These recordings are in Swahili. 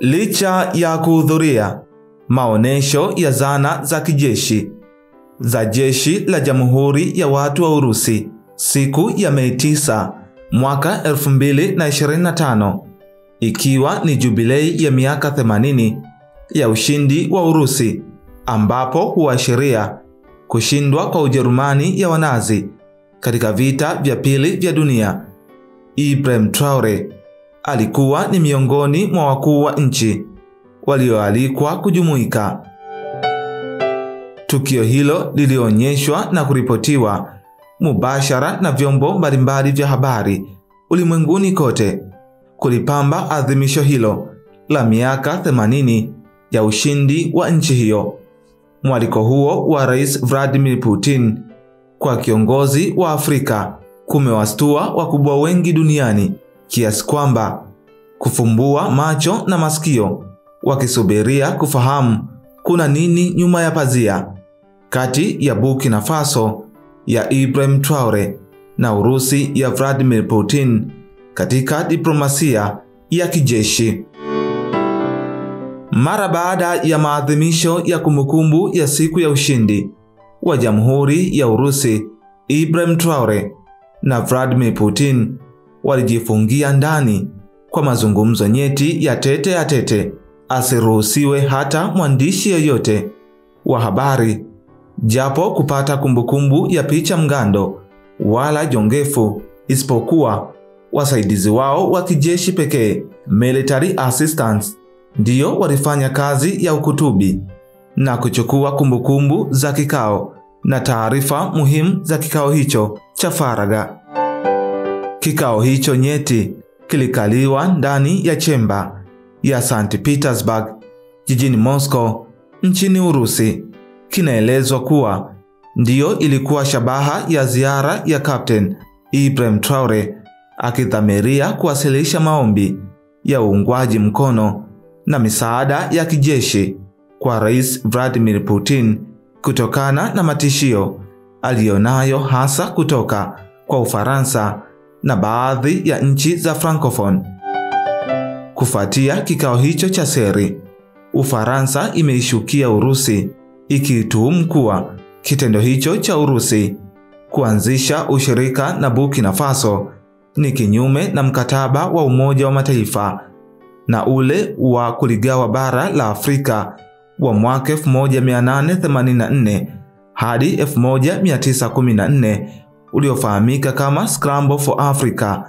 Licha ya kuhudhuria maonesho ya zana za kijeshi za jeshi la Jamhuri ya Watu wa Urusi siku ya Mei 9 mwaka 2025, ikiwa ni jubilei ya miaka 80 ya ushindi wa Urusi, ambapo huashiria kushindwa kwa Ujerumani ya Wanazi katika vita vya pili vya dunia. Ibrahim Traore alikuwa ni miongoni mwa wakuu wa nchi walioalikwa kujumuika. Tukio hilo lilionyeshwa na kuripotiwa mubashara na vyombo mbalimbali vya habari ulimwenguni kote, kulipamba adhimisho hilo la miaka 80 ya ushindi wa nchi hiyo. Mwaliko huo wa Rais Vladimir Putin kwa kiongozi wa Afrika kumewastua wakubwa wengi duniani, kiasi kwamba kufumbua macho na masikio wakisubiria kufahamu kuna nini nyuma ya pazia kati ya Burkina Faso ya Ibrahim Traore na Urusi ya Vladimir Putin katika diplomasia ya kijeshi. Mara baada ya maadhimisho ya kumbukumbu ya siku ya ushindi wa Jamhuri ya Urusi, Ibrahim Traore na Vladimir Putin walijifungia ndani kwa mazungumzo nyeti ya tete, asiruhusiwe hata mwandishi yoyote wa habari japo kupata kumbukumbu ya picha mgando wala jongefu, isipokuwa wasaidizi wao wa kijeshi pekee, military assistants, ndio walifanya kazi ya ukutubi na kuchukua kumbukumbu za kikao na taarifa muhimu za kikao hicho cha faragha. Kikao hicho nyeti kilikaliwa ndani ya chemba ya St. Petersburg jijini Moscow nchini Urusi. Kinaelezwa kuwa ndiyo ilikuwa shabaha ya ziara ya Captain Ibrahim Traore, akidhamiria kuwasilisha maombi ya uungwaji mkono na misaada ya kijeshi kwa Rais Vladimir Putin kutokana na matishio aliyonayo hasa kutoka kwa Ufaransa na baadhi ya nchi za Francophone. Kufuatia kikao hicho cha siri, Ufaransa imeishukia Urusi ikituhumu kuwa kitendo hicho cha Urusi kuanzisha ushirika na Burkina Faso ni kinyume na mkataba wa Umoja wa Mataifa na ule wa kuligawa bara la Afrika wa mwaka 1884 hadi 1914 uliofahamika kama Scramble for Africa,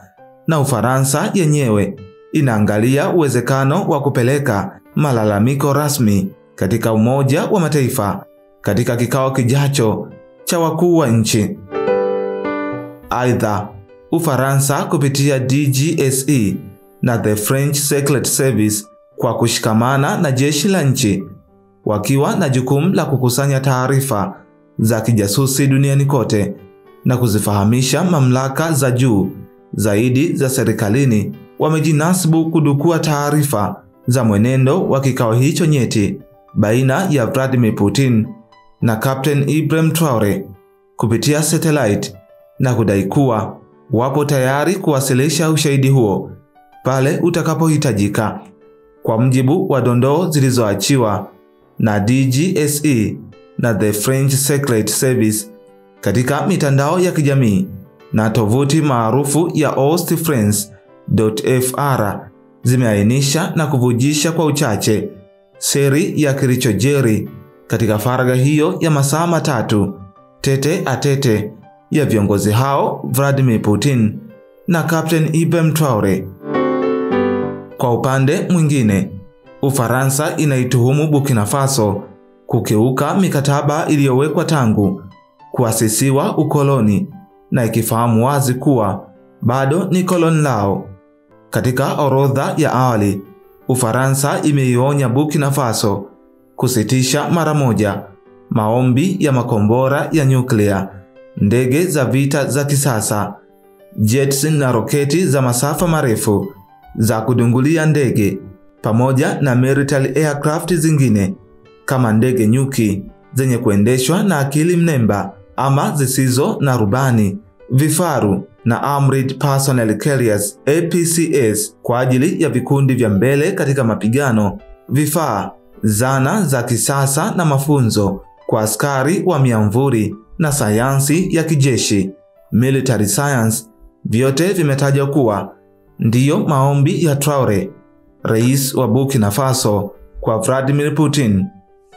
na Ufaransa yenyewe inaangalia uwezekano wa kupeleka malalamiko rasmi katika Umoja wa Mataifa katika kikao kijacho cha wakuu wa nchi. Aidha, Ufaransa kupitia DGSE na the French Secret Service kwa kushikamana na jeshi la nchi, wakiwa na jukumu la kukusanya taarifa za kijasusi duniani kote na kuzifahamisha mamlaka za juu zaidi za serikalini, wamejinasibu kudukua taarifa za mwenendo wa kikao hicho nyeti baina ya Vladimir Putin na Captain Ibrahim Traore kupitia satellite na kudai kuwa wapo tayari kuwasilisha ushahidi huo pale utakapohitajika. Kwa mjibu wa dondoo zilizoachiwa na DGSE na the French Secret Service katika mitandao ya kijamii na tovuti maarufu ya ostfrance.fr, zimeainisha na kuvujisha kwa uchache siri ya kilichojiri katika faragha hiyo ya masaa matatu tete ya viongozi hao Vladimir Putin na Captain Ibrahim Traore. Kwa upande mwingine, Ufaransa inaituhumu Burkina Faso kukiuka mikataba iliyowekwa tangu kuasisiwa ukoloni, na ikifahamu wazi kuwa bado ni koloni lao. Katika orodha ya awali, Ufaransa imeionya Burkina Faso kusitisha mara moja maombi ya makombora ya nyuklia, ndege za vita za kisasa, jets na roketi za masafa marefu za kudungulia ndege, pamoja na military aircraft zingine kama ndege nyuki zenye kuendeshwa na akili mnemba ama zisizo na rubani, vifaru na Armored Personnel Carriers APCS kwa ajili ya vikundi vya mbele katika mapigano, vifaa, zana za kisasa na mafunzo kwa askari wa miamvuli na sayansi ya kijeshi, military science, vyote vimetajwa kuwa ndiyo maombi ya Traore, rais wa Burkina Faso, kwa Vladimir Putin,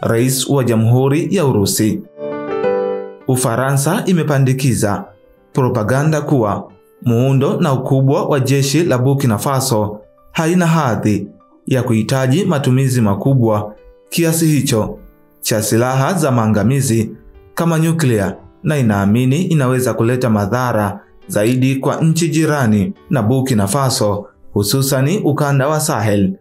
rais wa Jamhuri ya Urusi. Ufaransa imepandikiza propaganda kuwa muundo na ukubwa wa jeshi la Burkina Faso haina hadhi ya kuhitaji matumizi makubwa kiasi hicho cha silaha za maangamizi kama nyuklia, na inaamini inaweza kuleta madhara zaidi kwa nchi jirani na Burkina Faso, hususani ukanda wa Sahel,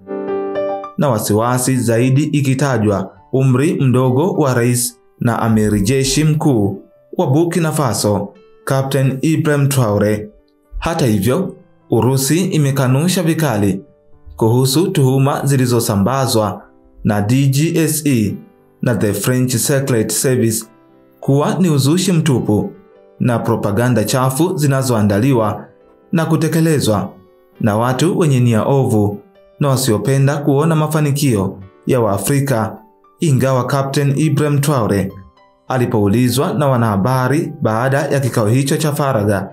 na wasiwasi zaidi ikitajwa umri mdogo wa rais na amiri jeshi mkuu wa Burkina Faso, Captain Ibrahim Traore. Hata hivyo, Urusi imekanusha vikali kuhusu tuhuma zilizosambazwa na DGSE na the French Secret Service kuwa ni uzushi mtupu na propaganda chafu zinazoandaliwa na kutekelezwa na watu wenye nia ovu na wasiopenda kuona mafanikio ya Waafrika. Ingawa Captain Ibrahim Traore alipoulizwa na wanahabari baada ya kikao hicho cha faragha,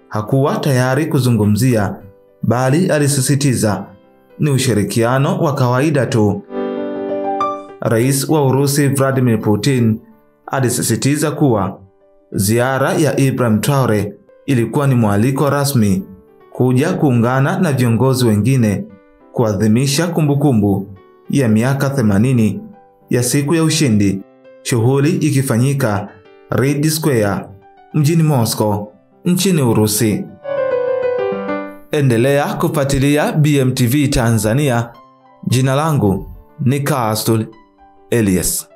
hakuwa tayari kuzungumzia, bali alisisitiza ni ushirikiano wa kawaida tu. Rais wa Urusi Vladimir Putin alisisitiza kuwa ziara ya Ibrahim Traore ilikuwa ni mwaliko rasmi kuja kuungana na viongozi wengine kuadhimisha kumbukumbu ya miaka 80 ya siku ya ushindi, shughuli ikifanyika Red Square mjini Moscow nchini Urusi. Endelea kufuatilia BMTV Tanzania. Jina langu ni Castle Elias.